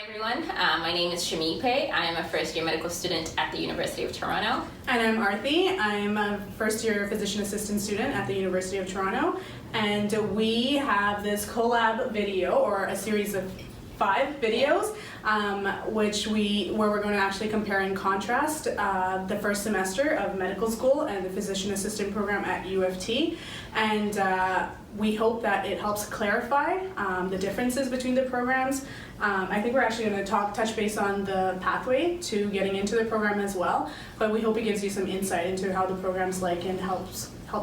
everyone, my name is Shami Pei. I am a first-year medical student at the University of Toronto. And I'm Arthi. I'm a first-year physician assistant student at the University of Toronto. And we have this collab video, or a series of 5 videos, where we're going to actually compare and contrast the first semester of medical school and the physician assistant program at UofT. And we hope that it helps clarify the differences between the programs. I think we're actually going to touch base on the pathway to getting into the program as well, but we hope it gives you some insight into how the program's like and help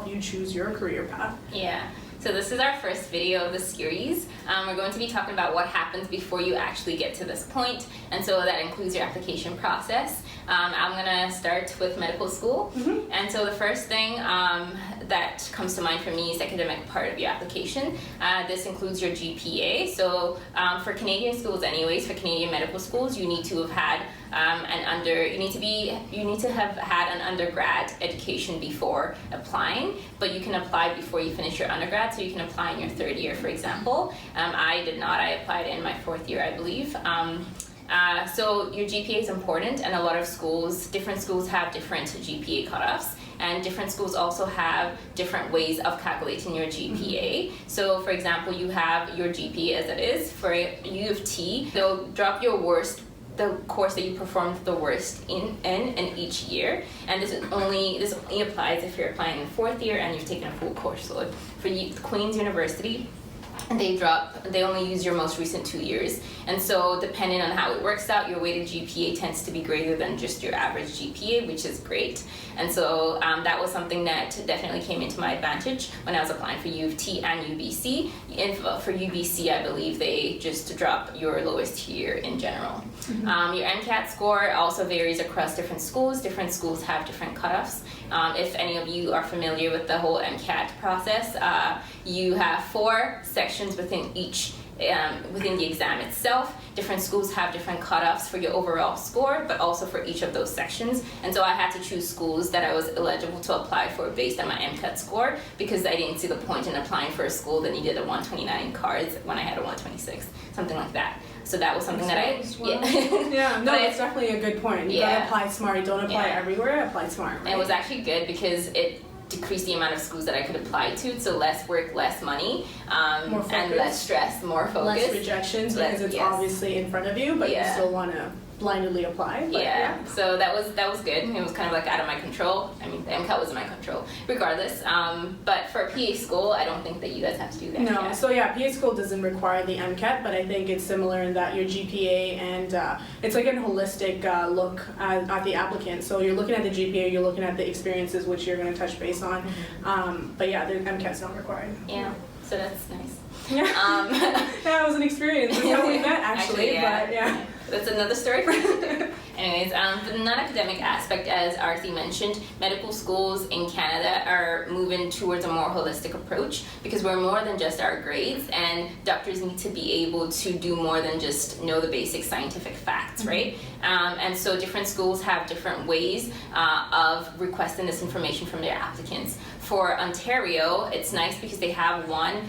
you choose your career path. Yeah. So this is our first video of the series. We're going to be talking about what happens before you actually get to this point, and so that includes your application process. I'm going to start with medical school, and so the first thing that comes to mind for me is the academic part of your application. This includes your GPA. So for Canadian schools anyways, for Canadian medical schools, you need to have had you need to have had an undergrad education before applying, but you can apply before you finish your undergrad, so you can apply in your 3rd year, for example. I did not. I applied in my 4th year, I believe. So your GPA is important, and a lot of schools, different schools have different GPA cutoffs, and different schools also have different ways of calculating your GPA. So for example, you have your GPA as it is. For UofT, they'll drop the course that you performed the worst in each year, and this only applies if you're applying in 4th year and you've taken a full course load. For Queen's University, they only use your most recent 2 years, and so depending on how it works out, your weighted GPA tends to be greater than just your average GPA, which is great. And so that was something that definitely came into my advantage when I was applying for UofT and UBC. And for UBC, I believe they just drop your lowest tier in general. Your MCAT score also varies across different schools. Different schools have different cutoffs. If any of you are familiar with the whole MCAT process, you have 4 sections within the exam itself. Different schools have different cutoffs for your overall score, but also for each of those sections. And so I had to choose schools that I was eligible to apply for based on my MCAT score, because I didn't see the point in applying for a school that needed a 129 cards when I had a 126, something like that. So that was something it's definitely a good point. You gotta apply smart. Don't apply everywhere. Apply smart. Right? And it was actually good because it decrease the amount of schools that I could apply to, so less work, less money, and less stress, more focus. Less rejections because it's obviously in front of you, but you still want to blindly apply. But so that was good. It was kind of like out of my control. I mean, the MCAT was in my control, regardless. But for PA school, I don't think that you guys have to do that. No, so PA school doesn't require the MCAT, but I think it's similar in that your GPA and it's like a holistic look at the applicant. So you're looking at the GPA, you're looking at the experiences, which you're going to touch base on. But the MCAT's not required. Yeah, so that's nice. That was an experience. That's how we met, actually. But that's another story. Anyways, the non-academic aspect, as Arthi mentioned, medical schools in Canada are moving towards a more holistic approach, because we're more than just our grades, and doctors need to be able to do more than just know the basic scientific facts, right? And so different schools have different ways of requesting this information from their applicants. For Ontario, it's nice because they have one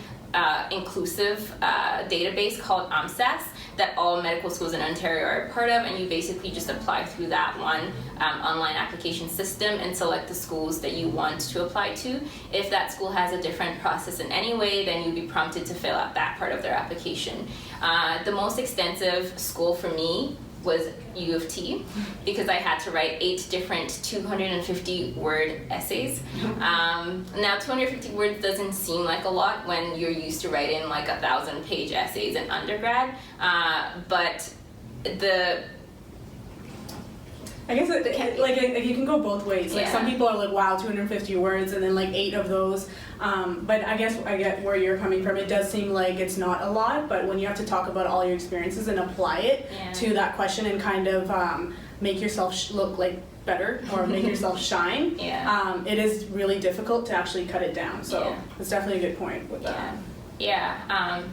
inclusive database called AMSAS that all medical schools in Ontario are a part of, and you basically just apply through that one online application system and select the schools that you want to apply to. If that school has a different process in any way, then you'll be prompted to fill out that part of their application. The most extensive school for me was UofT, because I had to write 8 different 250-word essays. Now 250 words doesn't seem like a lot when you're used to writing like 1,000-page essays in undergrad, but I guess it can go both ways. Like some people are like, wow, 250 words, and then like 8 of those. But I guess I get where you're coming from. It does seem like it's not a lot, but when you have to talk about all your experiences and apply it to that question and kind of make yourself look like better or make yourself shine, it is really difficult to actually cut it down. So it's definitely a good point with that.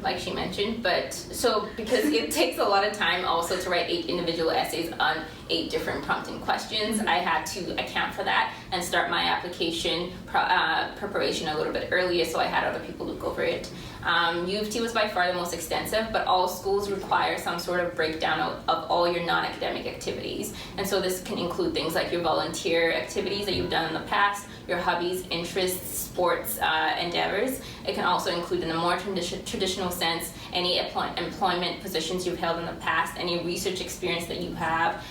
Like she mentioned, but so because it takes a lot of time also to write 8 individual essays on 8 different prompting questions, I had to account for that and start my application preparation a little bit earlier, so I had other people look over it. UofT was by far the most extensive, but all schools require some sort of breakdown of all your non-academic activities. And so this can include things like your volunteer activities that you've done in the past, your hobbies, interests, sports endeavors. It can also include, in a more traditional sense, any employment positions you've held in the past, any research experience that you have,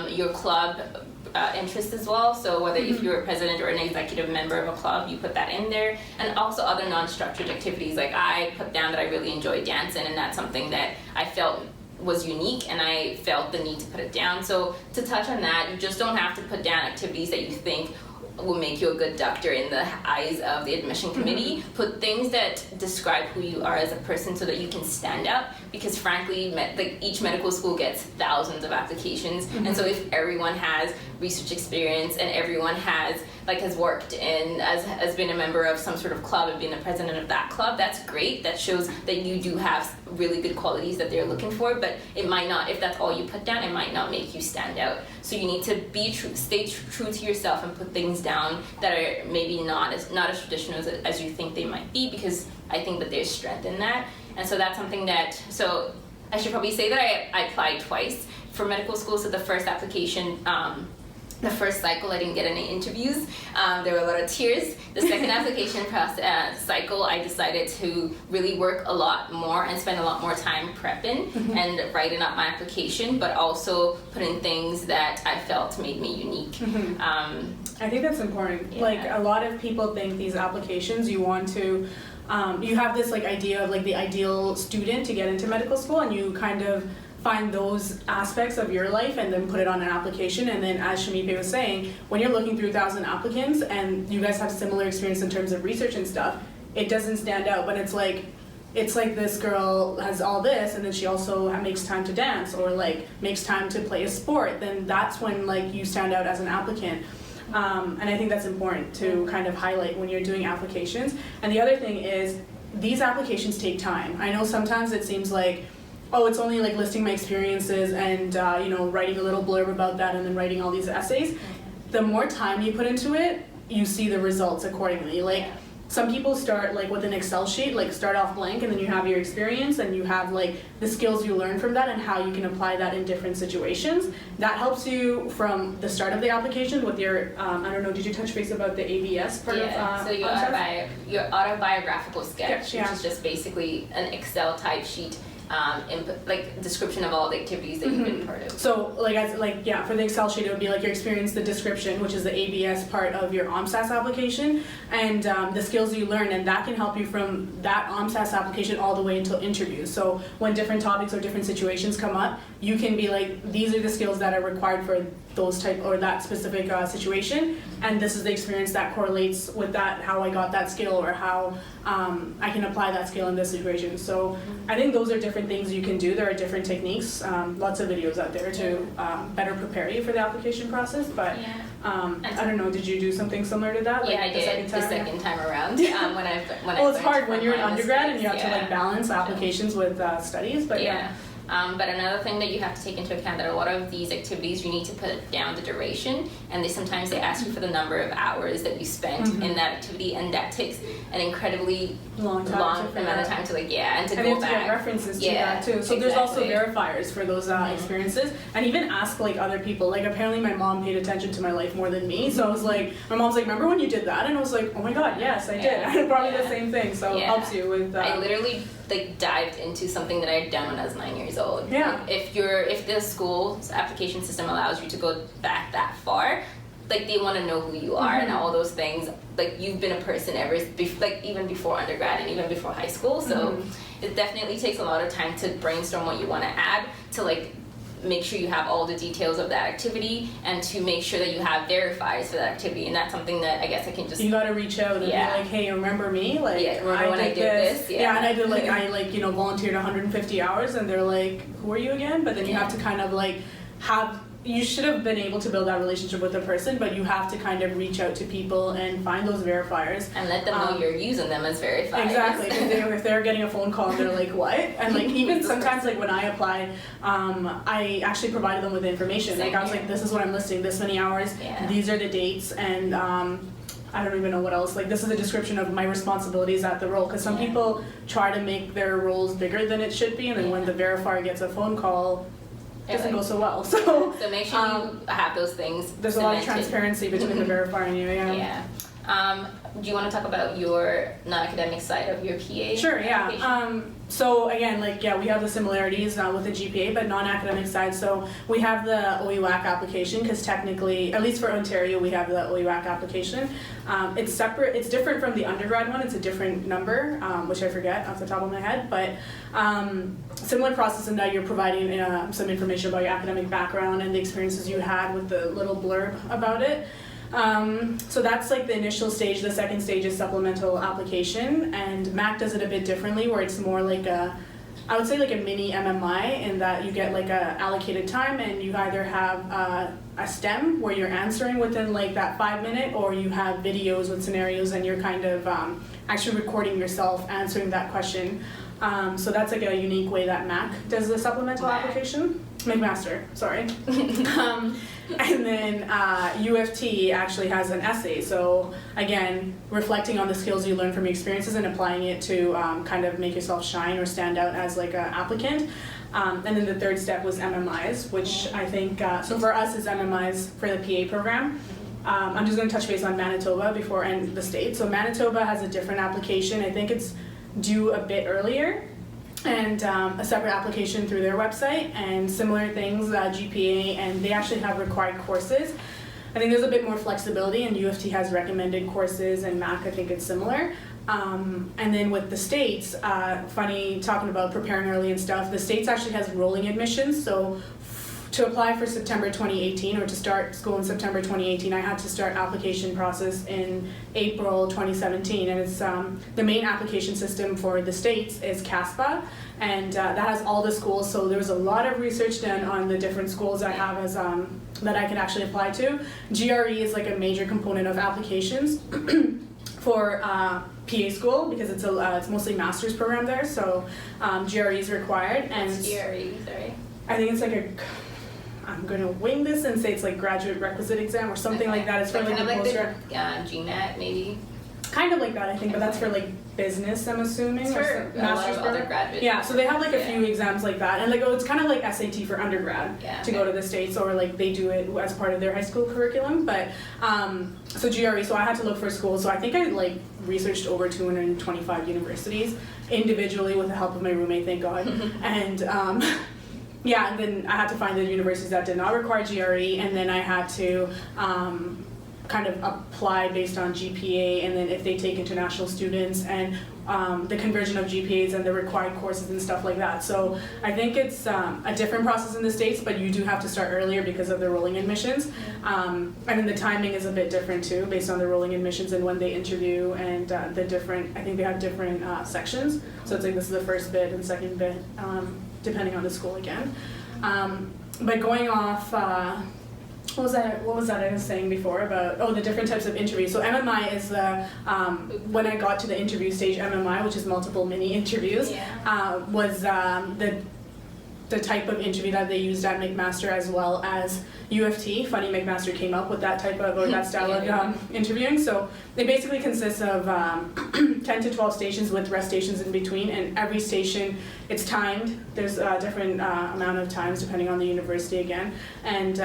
your club interest as well. So whether if you're a president or an executive member of a club, you put that in there. And also other non-structured activities. Like I put down that I really enjoy dancing, and that's something that I felt was unique, and I felt the need to put it down. So to touch on that, you just don't have to put down activities that you think will make you a good doctor in the eyes of the admission committee. Put things that describe who you are as a person so that you can stand out, because frankly, like each medical school gets thousands of applications, and so if everyone has research experience and everyone has worked in, has been a member of some sort of club and been the president of that club, that's great. That shows that you do have really good qualities that they're looking for, but it might not, if that's all you put down, it might not make you stand out. So you need to stay true to yourself and put things down that are maybe not as traditional as you think they might be, because I think that there's strength in that. And so that's something that, so I should probably say that I applied twice for medical school. So the first application, the first cycle, I didn't get any interviews. There were a lot of tears. The second application cycle, I decided to really work a lot more and spend a lot more time prepping and writing up my application, but also putting things that I felt made me unique. I think that's important. Yeah. Like a lot of people think these applications, you want to, you have this like idea of like the ideal student to get into medical school, and you kind of find those aspects of your life and then put it on an application. And then, as Shamipe was saying, when you're looking through 1,000 applicants and you guys have similar experience in terms of research and stuff, it doesn't stand out. But it's like this girl has all this, and then she also makes time to dance, or like makes time to play a sport. Then that's when like you stand out as an applicant. And I think that's important to kind of highlight when you're doing applications. And the other thing is, these applications take time. I know sometimes it seems like, oh, it's only like listing my experiences and writing a little blurb about that and then writing all these essays. The more time you put into it, you see the results accordingly. Like some people start like with an Excel sheet, like start off blank, and then you have your experience and you have like the skills you learn from that and how you can apply that in different situations. That helps you from the start of the application with your, I don't know, did you touch base about the ABS part of so your autobiographical sketch, which is just basically an Excel type sheet. Input, like description of all the activities that you've been part of. So for the Excel sheet, it would be like your experience, the description, which is the ABS part of your OMSAS application, and the skills you learn, and that can help you from that OMSAS application all the way until interviews. So when different topics or different situations come up, you can be like, these are the skills that are required for those type or that specific situation, and this is the experience that correlates with that, how I got that skill, or how I can apply that skill in this situation. So I think those are different things you can do. There are different techniques, lots of videos out there to better prepare you for the application process, but I don't know, did you do something similar to that? Yeah, I did the second time around. Well, it's hard when you're an undergrad and you have to like balance applications with studies, but but another thing that you have to take into account, that a lot of these activities you need to put down the duration, and sometimes they ask you for the number of hours that you spent in that activity, and that takes an incredibly long amount of time to and to and go back. To get references to that too. So there's also verifiers for those experiences, and even ask like other people. Like apparently my mom paid attention to my life more than me, so I was like, my mom's like, remember when you did that? And I was like, oh my god, yes, I did. Probably the same thing. So it helps you with. I literally dived into something that I had done when I was 9 years old. Yeah. Like, if the school's application system allows you to go back that far, like they want to know who you are and all those things. Like you've been a person even before undergrad and even before high school. So it definitely takes a lot of time to brainstorm what you want to add, to make sure you have all the details of that activity, and to make sure that you have verifiers for that activity. And that's something that I guess I can just... You gotta reach out and be like, hey, rememove me? Like, remember when I did this? Yeah, and I did I volunteered 150 hours, and they're like, who are you again? But then you have to kind of you should have been able to build that relationship with the person, but you have to kind of reach out to people and find those verifiers. And let them know you're using them as verifiers. Exactly. If they're getting a phone call and they're like, what? And even sometimes when I applied, I actually provided them with information. I was like, this is what I'm listing, this many hours, these are the dates, and I don't even know what else. Like, this is a description of my responsibilities at the role, because some people try to make their roles bigger than it should be, and then when the verifier gets a phone call, it doesn't go so well. So make sure you have those things. There's a lot of transparency between the verifier and you. Do you want to talk about your non-academic side of your PA? Sure, yeah. So again, like, we have the similarities with the GPA, but non-academic side. So we have the OUAC application, because technically, at least for Ontario, we have the OUAC application. It's separate, it's different from the undergrad one. It's a different number, which I forget off the top of my head, but similar process in that you're providing some information about your academic background and the experiences you had with the little blurb about it. So that's like the initial stage. The second stage is supplemental application, and MAC does it a bit differently, where it's more like I would say like a mini MMI, in that you get like a allocated time, and you either have a STEM where you're answering within like that 5 minute, or you have videos with scenarios and you're kind of actually recording yourself answering that question. So that's like a unique way that MAC does the supplemental application. McMaster, sorry. And then UofT actually has an essay. So again, reflecting on the skills you learn from your experiences and applying it to kind of make yourself shine or stand out as like an applicant. And then the third step was MMIs, which I think, so for us is MMIs for the PA program. I'm just going to touch base on Manitoba before and the state. So Manitoba has a different application. I think it's due a bit earlier, and a separate application through their website, and similar things, GPA, and they actually have required courses. I think there's a bit more flexibility, and UofT has recommended courses, and MAC, I think it's similar. And then with the states, funny talking about preparing early and stuff, the states actually has rolling admissions. So to apply for September 2018, or to start school in September 2018, I had to start application process in April 2017, and it's the main application system for the states is CASPA, and that has all the schools. So there was a lot of research done on the different schools I have as that I could actually apply to. GRE is like a major component of applications for PA school, because it's mostly master's program there, so GRE is required. And GRE, sorry. I think it's like I'm going to wing this and say it's like graduate requisite exam or something like that. It's for like kind the of post-grad. GMAT maybe. Kind of like that, I think, but that's for like business, I'm assuming. It's for a lot of other graduate. Yeah, so they have like a few exams like that, and like it's kind of like SAT for undergrad to go to the States, or like they do it as part of their high school curriculum. But so GRE, so I had to look for schools. So I think I like researched over 225 universities individually with the help of my roommate, thank God. And yeah, and then I had to find the universities that did not require GRE, and then I had to kind of apply based on GPA, and then if they take international students, and the conversion of GPAs and the required courses and stuff like that. So I think it's a different process in the States, but you do have to start earlier because of the rolling admissions. And then the timing is a bit different too, based on the rolling admissions and when they interview, and the different, I think they have different sections. So it's like this is the first bid and second bid, depending on the school again. But going off, what was that I was saying before about, the different types of interviews. So MMI is the, when I got to the interview stage, MMI, which is multiple mini interviews, was the type of interview that they used at McMaster as well as UofT. Funny, McMaster came up with that type of, or that style of interviewing. So they basically consist of 10 to 12 stations with rest stations in between, and every station, it's timed. There's a different amount of times depending on the university again. And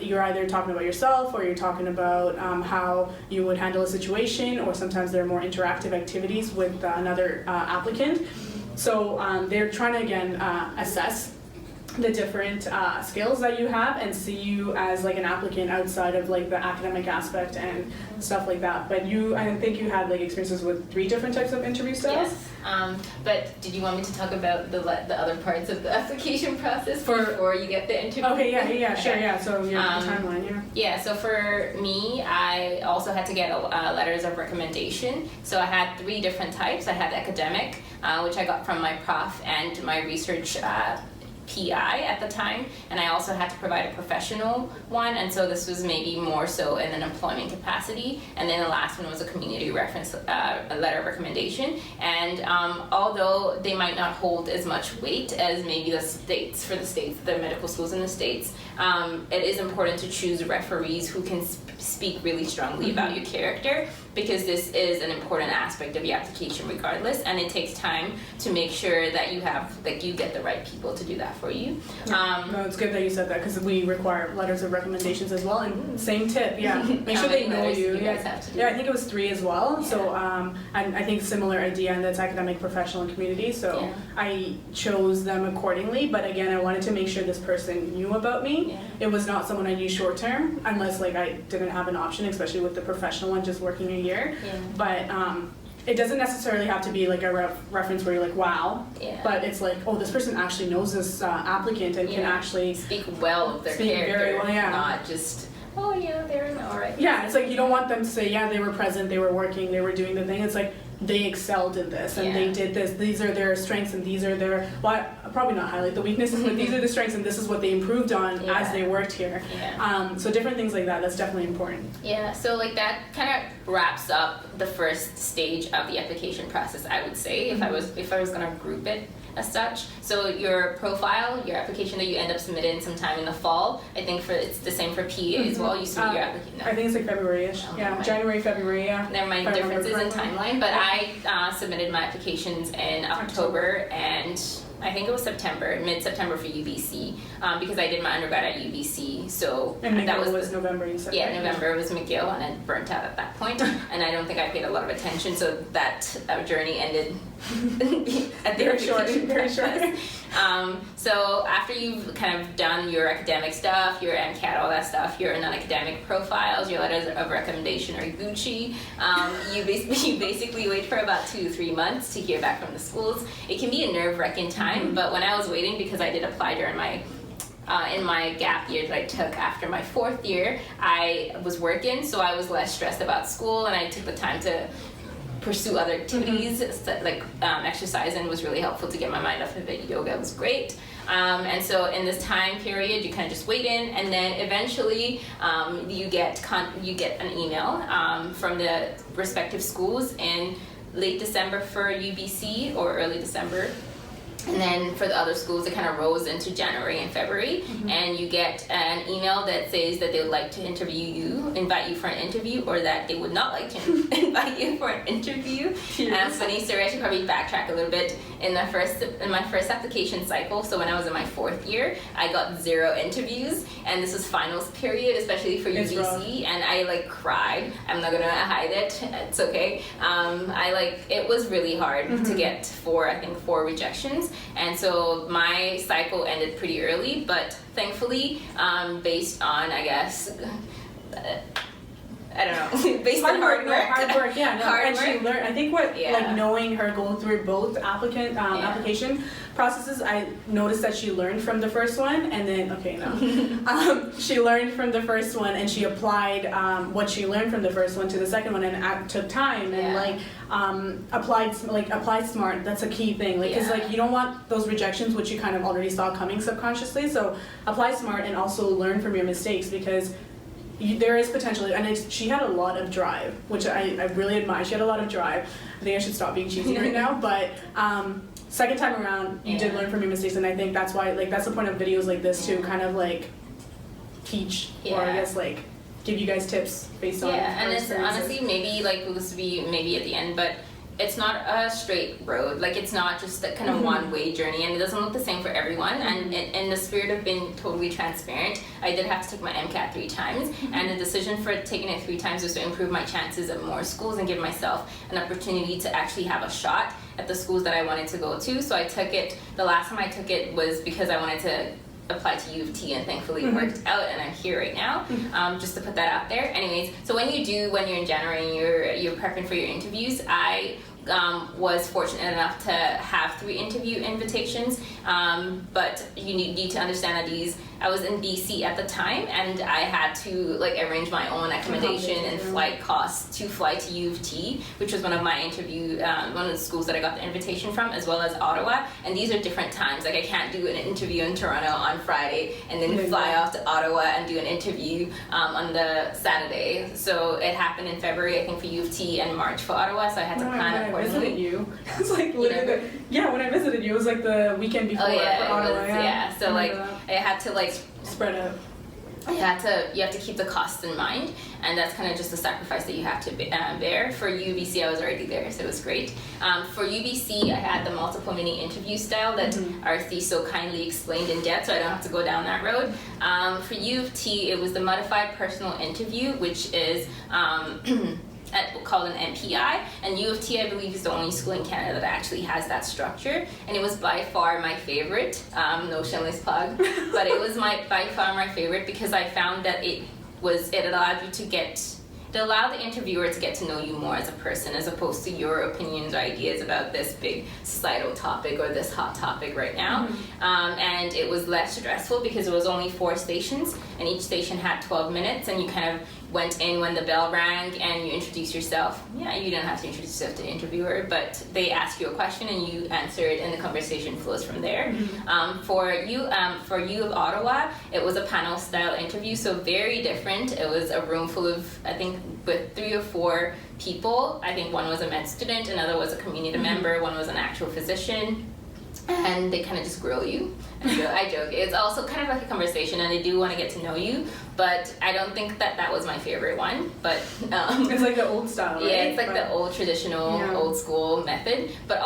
you're either talking about yourself, or you're talking about how you would handle a situation, or sometimes there are more interactive activities with another applicant. So they're trying to, again, assess the different skills that you have and see you as like an applicant outside of like the academic aspect and stuff like that. But I think you had like experiences with 3 different types of interview styles. Yes, but did you want me to talk about the other parts of the application process before you get the interview? Okay, yeah, sure, yeah. So the timeline, yeah. Yeah, so for me, I also had to get letters of recommendation. So I had 3 different types. I had academic, which I got from my prof and my research PI at the time, and I also had to provide a professional one, and so this was maybe more so in an employment capacity. And then the last one was a community reference, a letter of recommendation. And although they might not hold as much weight as maybe the medical schools in the States, it is important to choose referees who can speak really strongly about your character, because this is an important aspect of your application regardless, and it takes time to make sure that you have, like, you get the right people to do that for you. No, it's good that you said that, because we require letters of recommendations as well, and same tip, make sure they know you. Yeah, I think it was 3 as well. Yeah. So and I think similar idea, and that's academic, professional, and community. So I chose them accordingly, but again, I wanted to make sure this person knew about me. It was not someone I knew short term, unless like I didn't have an option, especially with the professional one just working a year. But it doesn't necessarily have to be like a reference where you're like, wow, but it's like, oh, this person actually knows this applicant and can actually speak well of their character, very well, not just, oh yeah, they're all right. Yeah, it's like you don't want them to say, yeah, they were present, they were working, they were doing the thing. It's like, they excelled in this, and they did this. These are their strengths, and these are their, well, I'll probably not highlight the weaknesses, but these are the strengths, and this is what they improved on as they worked here. So different things like that, that's definitely important. Yeah, so like that kind of wraps up the first stage of the application process, I would say, if I was gonna group it as such. So your profile, your application that you end up submitting sometime in the fall. I think it's the same for PA as well. You submit your application. No. I think it's like February-ish. January, February. There might be differences in timeline, but I submitted my applications in October, and I think it was mid-September for UBC, because I did my undergrad at UBC. So and that was November, you said? Yeah, November was McGill, and it burnt out at that point, and I don't think I paid a lot of attention, so that journey ended at the very short. So after you've kind of done your academic stuff, your MCAT, all that stuff, your non-academic profiles, your letters of recommendation or Gucci, you basically wait for about 2 to 3 months to hear back from the schools. It can be a nerve-wracking time, but when I was waiting, because I did apply during my in my gap year that I took after my 4th year, I was working, so I was less stressed about school, and I took the time to pursue other activities, like exercising was really helpful to get my mind off of it. Yoga was great. And so in this time period, you kind of just wait in, and then eventually you get an email from the respective schools in late December for UBC or early December. And then for the other schools, it kind of rolls into January and February, and you get an email that says that they would like to invite you for an interview, or that they would not like to invite you for an interview. Funny story, I should probably backtrack a little bit. In my first application cycle, so when I was in my 4th year, I got 0 interviews, and this was finals period, especially for UBC, and I like cried. I'm not gonna hide it. It's okay. It was really hard to get 4 rejections. And so my cycle ended pretty early, but thankfully, based on, I guess, I don't know, based on hard work. And she learned, I think like knowing her going through both application processes, I noticed that she learned from the first one, and then, she learned from the first one, and she applied what she learned from the first one to the second one, and took time, and applied smart. That's a key thing, because you don't want those rejections, which you kind of already saw coming subconsciously. So apply smart, and also learn from your mistakes, because there is potential, and she had a lot of drive, which I really admire. She had a lot of drive. I think I should stop being cheesy right now, but second time around, you did learn from your mistakes, and I think that's why, that's the point of videos like this, to kind of teach, or I guess give you guys tips based on and it's honestly maybe this would be maybe at the end, but it's not a straight road. It's not just that kind of one-way journey, and it doesn't look the same for everyone. And in the spirit of being totally transparent, I did have to take my MCAT 3 times, and the decision for taking it 3 times was to improve my chances at more schools and give myself an opportunity to actually have a shot at the schools that I wanted to go to. So I took it, the last time I took it was because I wanted to apply to UofT, and thankfully it worked out, and I'm here right now. Just to put that out there. Anyways, so when you're in January and you're prepping for your interviews, I was fortunate enough to have 3 interview invitations, but you need to understand that I was in BC at the time, and I had to arrange my own accommodation and flight costs to fly to UofT, which was one of the schools that I got the invitation from, as well as Ottawa. And these are different times. I can't do an interview in Toronto on Friday and then fly off to Ottawa and do an interview on the Saturday. So it happened in February, I think, for UofT, and March for Ottawa. So I had to plan accordingly. When I visited you, it was literally when I visited you, it was the weekend before for Ottawa. So I had to spread out. you have to keep the costs in mind, and that's kind of just a sacrifice that you have to bear. For UBC, I was already there, so it was great. For UBC, I had the multiple mini interview style that Arthi so kindly explained in depth, so I don't have to go down that road. For UofT, it was the modified personal interview, which is called an MPI, and UofT, I believe, is the only school in Canada that actually has that structure, and it was by far my favorite. No shameless plug, but it was by far my favorite because I found that it allowed you to allow the interviewer to get to know you more as a person, as opposed to your opinions or ideas about this big societal topic or this hot topic right now. And it was less stressful because it was only 4 stations, and each station had 12 minutes, and you kind of went in when the bell rang and you introduced yourself. Yeah, you didn't have to introduce yourself to the interviewer, but they ask you a question and you answer it, and the conversation flows from there. For U of Ottawa, it was a panel style interview, so very different. It was a room full of, I think, with 3 or 4 people. I think one was a med student, another was a community member, one was an actual physician, and they kind of just grill you. I joke. It's also kind of like a conversation, and they do want to get to know you, but I don't think that was my favorite one. But it's like the old style, right? Yeah, it's like the old traditional, old school method. But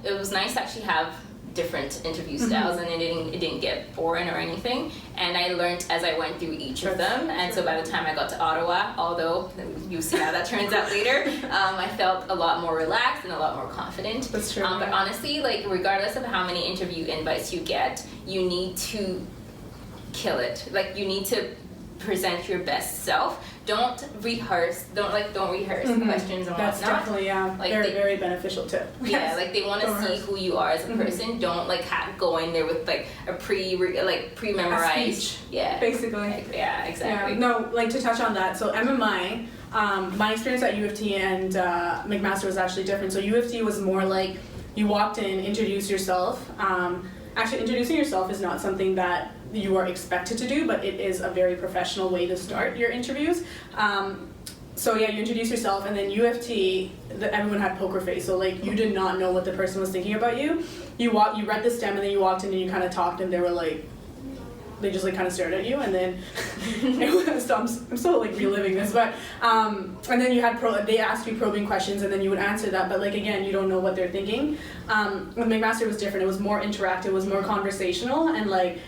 it was nice to actually have different interview styles, and it didn't get boring or anything. And I learned as I went through each of them. And so by the time I got to Ottawa, although you'll see how that turns out later, I felt a lot more relaxed and a lot more confident. That's true. But honestly, like, regardless of how many interview invites you get, you need to kill it. Like, you need to present your best self. Don't rehearse the questions and That's whatnot. Definitely like very beneficial tip. Yeah, like they want to see who you are as a person. Don't like go in there with like a pre-memorized speech, yeah, basically. Yeah, exactly. Yeah. No, like to touch on that. So MMI, my experience at UofT and McMaster was actually different. So UofT was more like you walked in, introduced yourself. Actually, introducing yourself is not something that you are expected to do, but it is a very professional way to start your interviews. So yeah, you introduce yourself, and then UofT, everyone had poker face, so like you did not know what the person was thinking about you. You read the stem, and then you walked in and you kind of talked, and they were like, they just like kind of stared at you, and then I'm still like reliving this, but and then you had they asked you probing questions, and then you would answer that, but like again, you don't know what they're thinking. With McMaster, it was different. It was more interactive, it was more conversational, and like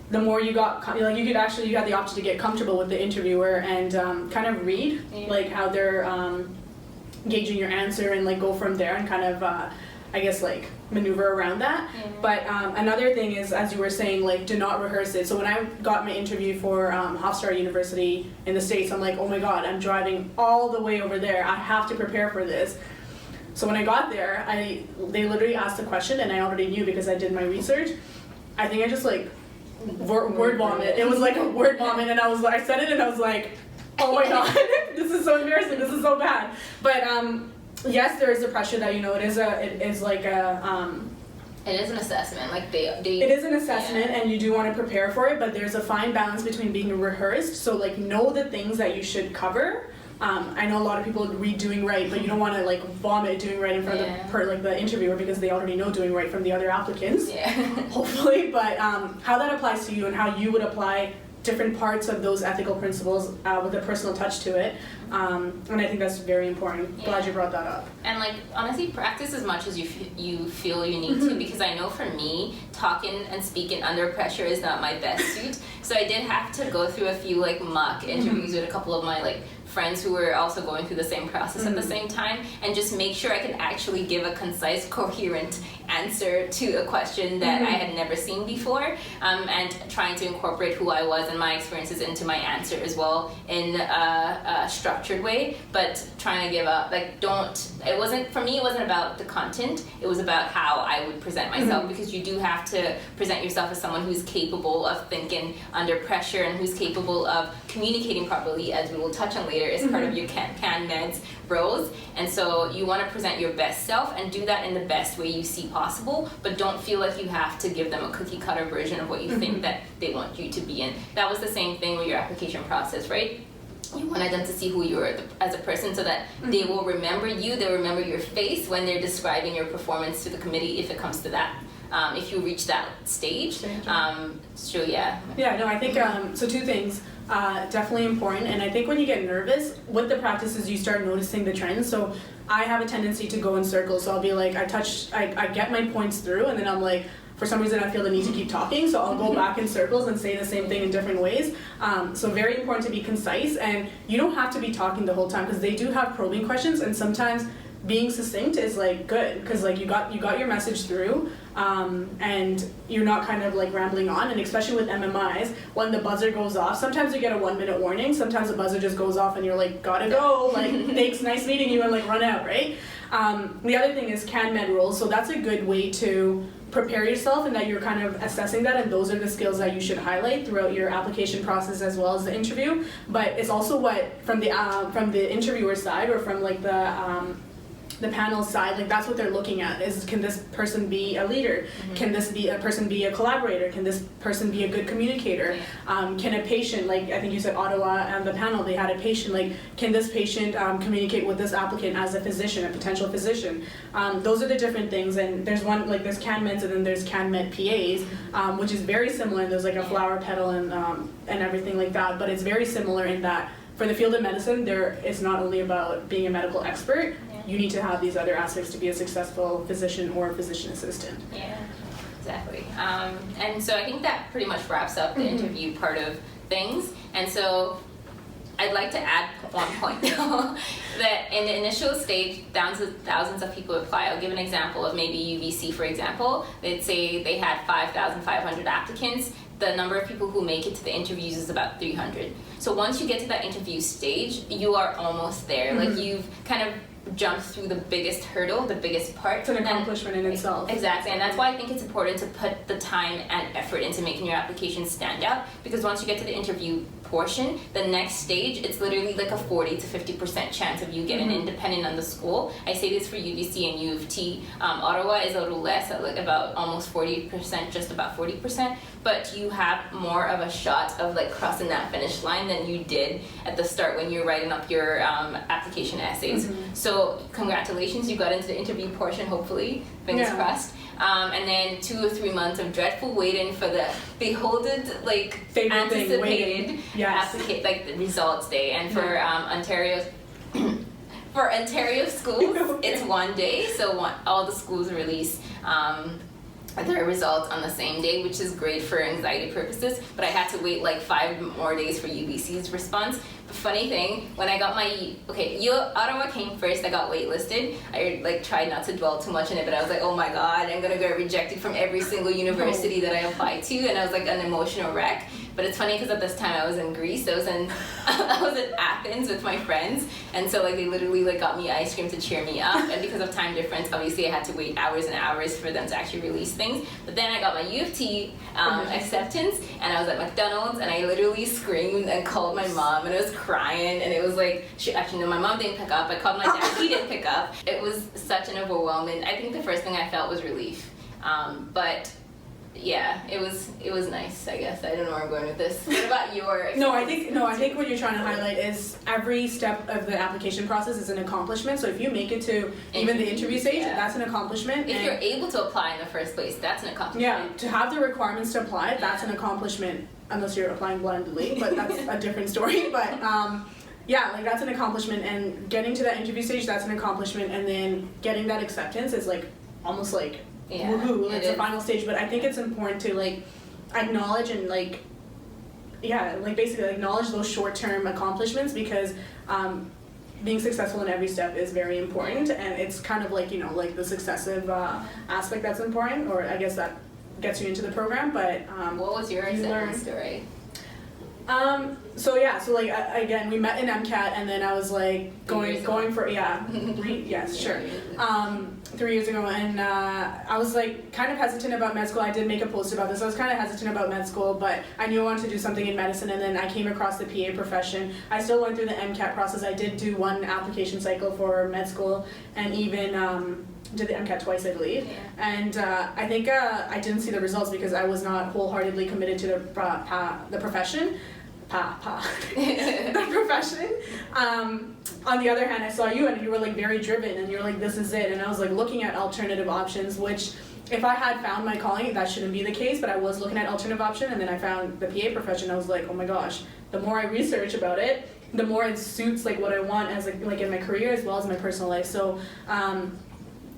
the more you got, like you had the option to get comfortable with the interviewer and kind of read like how they're gauging your answer, and like go from there and kind of I guess like maneuver around that. But another thing is, as you were saying, like do not rehearse it. So when I got my interview for Hofstra University in the States, I'm like, oh my god, I'm driving all the way over there, I have to prepare for this. So when I got there, they literally asked a question, and I already knew because I did my research. I think I just like word vomit. It was like a word vomit, and I said it, and I was like, oh my god, this is so embarrassing, this is so bad. But yes, there is the pressure that, you know, it is like a it is an assessment. Like it is an assessment, and you do want to prepare for it, but there's a fine balance between being rehearsed. So like know the things that you should cover. I know a lot of people read doing right, but you don't want to like vomit doing right in front of the interviewer, because they already know doing right from the other applicants. Hopefully, but how that applies to you and how you would apply different parts of those ethical principles with a personal touch to it, and I think that's very important. Glad you brought that up. And like honestly, practice as much as you feel you need to, because I know for me, talking and speaking under pressure is not my best suit. So I did have to go through a few like mock interviews with a couple of my like friends who were also going through the same process at the same time, and just make sure I could actually give a concise, coherent answer to a question that I had never seen before, and trying to incorporate who I was and my experiences into my answer as well in a structured way, but trying to give up, like it wasn't about the content, it was about how I would present myself, because you do have to present yourself as someone who's capable of thinking under pressure and who's capable of communicating properly, as we will touch on later, as part of your Can Meds roles. And so you want to present your best self and do that in the best way you see possible, but don't feel like you have to give them a cookie cutter version of what you think that they want you to be in. That was the same thing with your application process, right? You wanted them to see who you are as a person, so that they will remember you, they'll remember your face when they're describing your performance to the committee, if it comes to that. if you reach that stage. So yeah. Yeah, no, I think, so two things. Definitely important, and I think when you get nervous, with the practices you start noticing the trends. So I have a tendency to go in circles, so I'll be like, I get my points through, and then I'm like, for some reason I feel the need to keep talking, so I'll go back in circles and say the same thing in different ways. So very important to be concise, and you don't have to be talking the whole time, because they do have probing questions, and sometimes being succinct is like good, because like you got your message through, and you're not kind of like rambling on. And especially with MMIs, when the buzzer goes off, sometimes you get a 1-minute warning, sometimes the buzzer just goes off and you're like, gotta go, like thanks, nice meeting you, and like run out, right? The other thing is CanMed rules, so that's a good way to prepare yourself, and that you're kind of assessing that, and those are the skills that you should highlight throughout your application process as well as the interview. But it's also what from the interviewer side, or from like the panel side, like that's what they're looking at, is can this person be a leader? Can this person be a collaborator? Can this person be a good communicator? Can a patient, like I think you said Ottawa and the panel, they had a patient, like can this patient communicate with this applicant as a physician, a potential physician? Those are the different things, and there's one, like there's CanMeds and then there's CanMed PAs, which is very similar. There's like a flower petal and everything like that, but it's very similar in that for the field of medicine, it's not only about being a medical expert, you need to have these other aspects to be a successful physician or physician assistant. Yeah, exactly. And so I think that pretty much wraps up the interview part of things. And so I'd like to add one point though, that in the initial stage, thousands of people apply. I'll give an example of maybe UBC, for example. They'd say they had 5,500 applicants. The number of people who make it to the interviews is about 300. So once you get to that interview stage, you are almost there. Like you've kind of jumped through the biggest hurdle, the biggest part. It's an accomplishment in itself. Exactly, and that's why I think it's important to put the time and effort into making your application stand out, because once you get to the interview portion, the next stage, it's literally like a 40 to 50% chance of you getting in, depending on the school. I say this for UBC and UofT. Ottawa is a little less, at like about almost 40%, just about 40%, but you have more of a shot of like crossing that finish line than you did at the start when you were writing up your application essays. So congratulations, you got into the interview portion, hopefully, fingers crossed. And then 2 or 3 months of dreadful waiting for the beholded, like anticipated like the results day. And for Ontario schools, it's one day, so all the schools release their results on the same day, which is great for anxiety purposes, but I had to wait like 5 more days for UBC's response. The funny thing, when I got my, Ottawa came first, I got waitlisted. I like tried not to dwell too much on it, but I was like, oh my god, I'm gonna get rejected from every single university that I applied to, and I was like an emotional wreck. But it's funny because at this time I was in Greece. I was in Athens with my friends, and so like they literally like got me ice cream to cheer me up. And because of time difference, obviously I had to wait hours and hours for them to actually release things. But then I got my UofT acceptance, and I was at McDonald's, and I literally screamed and called my mom, and I was crying, and it was like my mom didn't pick up. I called my dad, he didn't pick up. It was such an overwhelming. I think the first thing I felt was relief, but. Yeah, it was nice, I guess. I don't know where I'm going with this. What about your experience? I think what you're trying to highlight is every step of the application process is an accomplishment. So if you make it to even the interview stage, that's an accomplishment. If you're able to apply in the first place, that's an accomplishment. Yeah, to have the requirements to apply, that's an accomplishment, unless you're applying blindly, but that's a different story. But yeah, like that's an accomplishment, and getting to that interview stage, that's an accomplishment, and then getting that acceptance is like almost like woohoo, it's the final stage. But I think it's important to like acknowledge and like basically acknowledge those short-term accomplishments, because being successful in every step is very important, and it's kind of like like the successive aspect that's important, or I guess that gets you into the program. But what was your acceptance story? So like again, we met in MCAT, and then I was like going for 3 years ago, and I was like kind of hesitant about med school. I did make a post about this. I was kind of hesitant about med school, but I knew I wanted to do something in medicine, and then I came across the PA profession. I still went through the MCAT process. I did do one application cycle for med school, and even did the MCAT twice, I believe. And I think I didn't see the results because I was not wholeheartedly committed to the profession. The profession. On the other hand, I saw you, and you were like very driven, and you were like, this is it. And I was like looking at alternative options, which if I had found my calling, that shouldn't be the case, but I was looking at alternative option, and then I found the PA profession. I was like, oh my gosh, the more I research about it, the more it suits like what I want as like in my career as well as my personal life. So,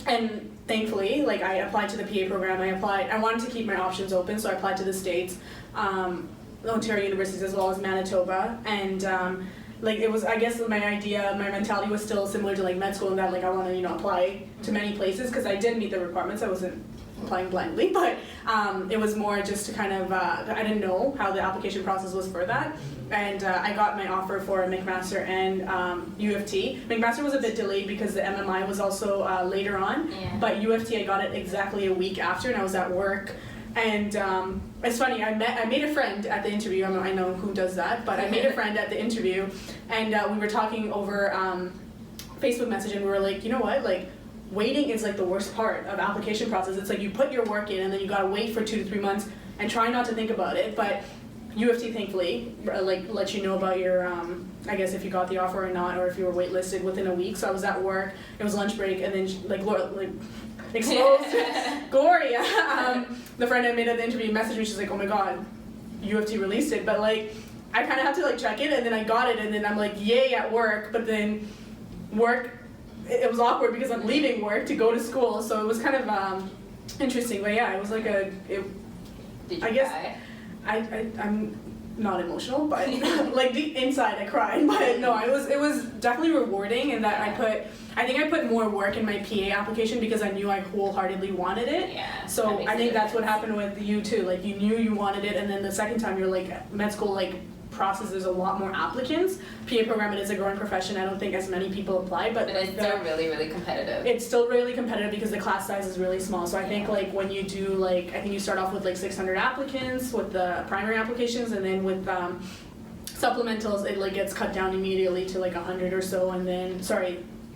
and thankfully, like I applied to the PA program. I wanted to keep my options open, so I applied to the States, Ontario universities as well as Manitoba, and like it was, I guess my mentality was still similar to like med school in that like I want to apply to many places because I did meet the requirements. I wasn't applying blindly, but it was more just to kind of I didn't know how the application process was for that, and I got my offer for McMaster and UofT. McMaster was a bit delayed because the MMI was also later on, but UofT I got it exactly a week after, and I was at work. And it's funny, I made a friend at the interview. I know who does that, but I made a friend at the interview, and we were talking over Facebook message, and we were like, you know what, like waiting is like the worst part of application process. It's like you put your work in, and then you gotta wait for 2 to 3 months and try not to think about it. But UofT thankfully like let you know about your I guess if you got the offer or not, or if you were waitlisted within a week. So I was at work, it was lunch break, and then exposed Gloria, the friend I made at the interview, messaged me. She's like, oh my god, UofT released it, but like I kind of have to like check it, and then I got it, and then I'm like yay at work, but then work, it was awkward because I'm leaving work to go to school, so it was kind of interesting. But yeah, it was like Did you I guess cry? I'm not emotional, but like deep inside I cried. But no, it was definitely rewarding in that I think I put more work in my PA application because I knew I wholeheartly wanted it. Yeah. So I think that's what happened with you too. Like you knew you wanted it, and then the second time you're like med school like process, there's a lot more applicants. PA program, it is a growing profession. I don't think as many people apply, but it's still really, really competitive. It's still really competitive because the class size is really small. So I think like when you do like, I think you start off with like 600 applicants with the primary applications, and then with supplementals it like gets cut down immediately to like 100 or so, and then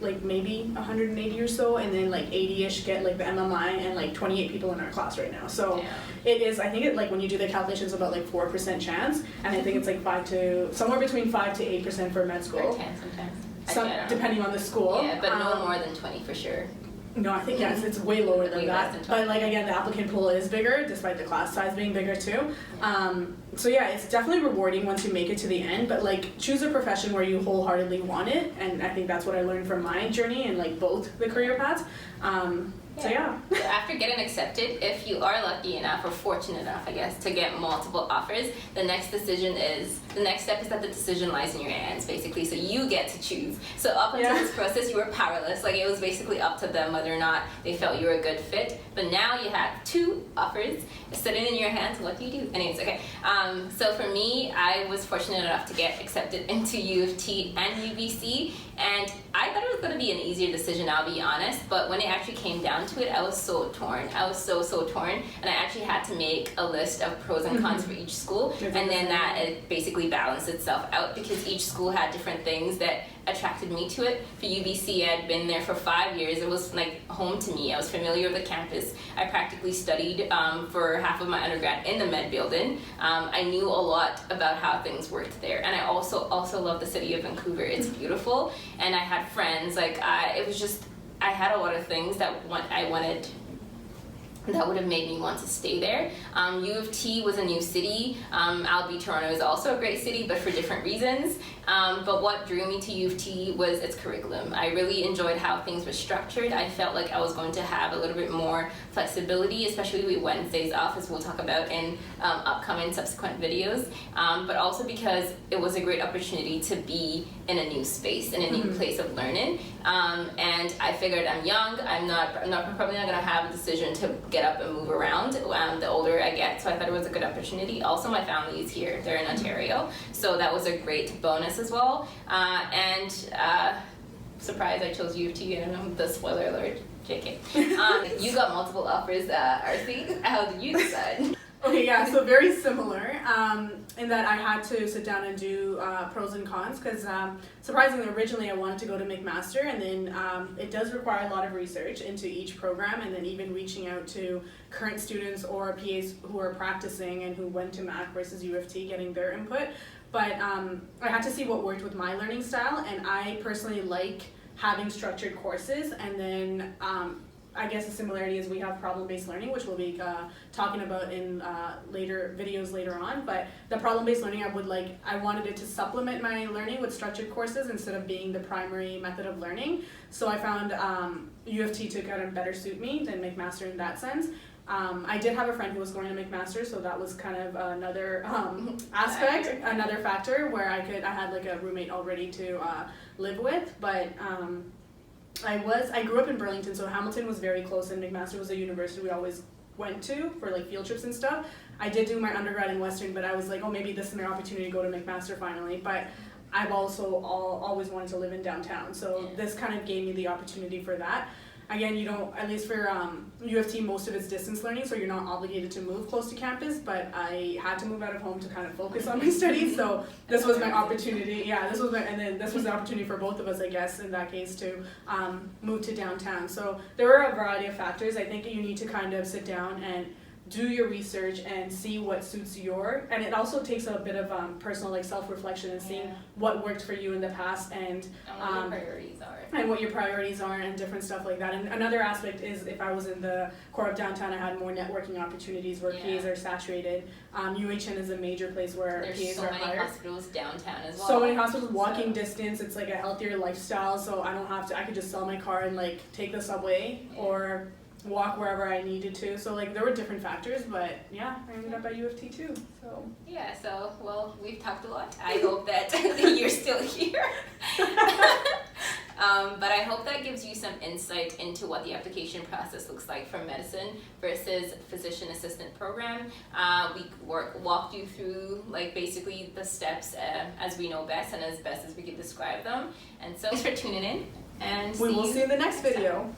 like maybe 180 or so, and then like 80-ish get like the MMI, and like 28 people in our class right now. So it is, I think it like when you do the calculations about like 4% chance, and I think it's like somewhere between 5 to 8% for med school. Or 10 sometimes. Depending on the school. Yeah, but no more than 20 for sure. No, I think yes, it's way lower than Way that. less than But like again, the applicant pool is bigger, despite the class size being bigger too. So yeah, it's definitely rewarding once you make it to the end. But like, choose a profession where you wholeheartedly want it, and I think that's what I learned from my journey and like both the career paths. So yeah. So after getting accepted, if you are lucky enough or fortunate enough, I guess, to get multiple offers, the next step is that the decision lies in your hands, basically. So you get to choose. So up until this process, you were powerless. Like it was basically up to them whether or not they felt you were a good fit. But now you have 2 offers sitting in your hands. What do you do? Anyways, okay. So for me, I was fortunate enough to get accepted into UofT and UBC, and I thought it was going to be an easier decision, I'll be honest. But when it actually came down to it, I was so torn. I was so torn, and I actually had to make a list of pros and cons for each school, and then that it basically balanced itself out because each school had different things that attracted me to it. For UBC, I had been there for 5 years. It was like home to me. I was familiar with the campus. I practically studied for half of my undergrad in the med building. I knew a lot about how things worked there, and I also love the city of Vancouver. It's beautiful, and I had friends. Like I had a lot of things that I wanted that would have made me want to stay there. UofT was a new city. Albany, Toronto is also a great city, but for different reasons. But what drew me to UofT was its curriculum. I really enjoyed how things were structured. I felt like I was going to have a little bit more flexibility, especially with Wednesdays off, as we'll talk about in upcoming subsequent videos. But also because it was a great opportunity to be in a new space, in a new place of learning. And I figured I'm young. I'm probably not going to have a decision to get up and move around the older I get. So I thought it was a good opportunity. Also, my family is here. They're in Ontario. So that was a great bonus as well. Surprise, I chose UofT. I don't know the spoiler alert. JK. You got multiple offers, RC. How did you decide? Okay, yeah, so very similar in that I had to sit down and do pros and cons because surprisingly, originally I wanted to go to McMaster, and then it does require a lot of research into each program, and then even reaching out to current students or PAs who are practicing and who went to Mac versus UofT, getting their input. But I had to see what worked with my learning style, and I personally like having structured courses, and then I guess the similarity is we have problem-based learning, which we'll be talking about in later videos later on. But the problem-based learning, I wanted it to supplement my learning with structured courses instead of being the primary method of learning. So I found UofT to kind of better suit me than McMaster in that sense. I did have a friend who was going to McMaster, so that was kind of another aspect, another factor where I had like a roommate already to live with. But I grew up in Burlington, so Hamilton was very close, and McMaster was a university we always went to for like field trips and stuff. I did do my undergrad in Western, but I was like, oh, maybe this is my opportunity to go to McMaster finally. But I've also always wanted to live in downtown, so this kind of gave me the opportunity for that. Again, you don't, at least for UofT, most of it's distance learning, so you're not obligated to move close to campus, but I had to move out of home to kind of focus on my studies, so this was my opportunity. Yeah, this was the opportunity for both of us, I guess, in that case, to move to downtown. So there were a variety of factors. I think you need to kind of sit down and do your research and see what suits and it also takes a bit of personal like self-reflection and seeing what worked for you in the past and what your priorities are and different stuff like that. And another aspect is if I was in the core of downtown, I had more networking opportunities where PAs are saturated. UHN is a major place where PAs are hired. There's so many hospitals downtown as well. So many hospitals, walking distance, it's like a healthier lifestyle, so I could just sell my car and like take the subway or walk wherever I needed to. So like there were different factors, but yeah, I ended up at UofT too. So yeah, so well, we've talked a lot. I hope that you're still here. But I hope that gives you some insight into what the application process looks like for medicine versus physician assistant program. We walked you through like basically the steps as we know best and as best as we could describe them. And so thanks for tuning in, and we will see you in the next video.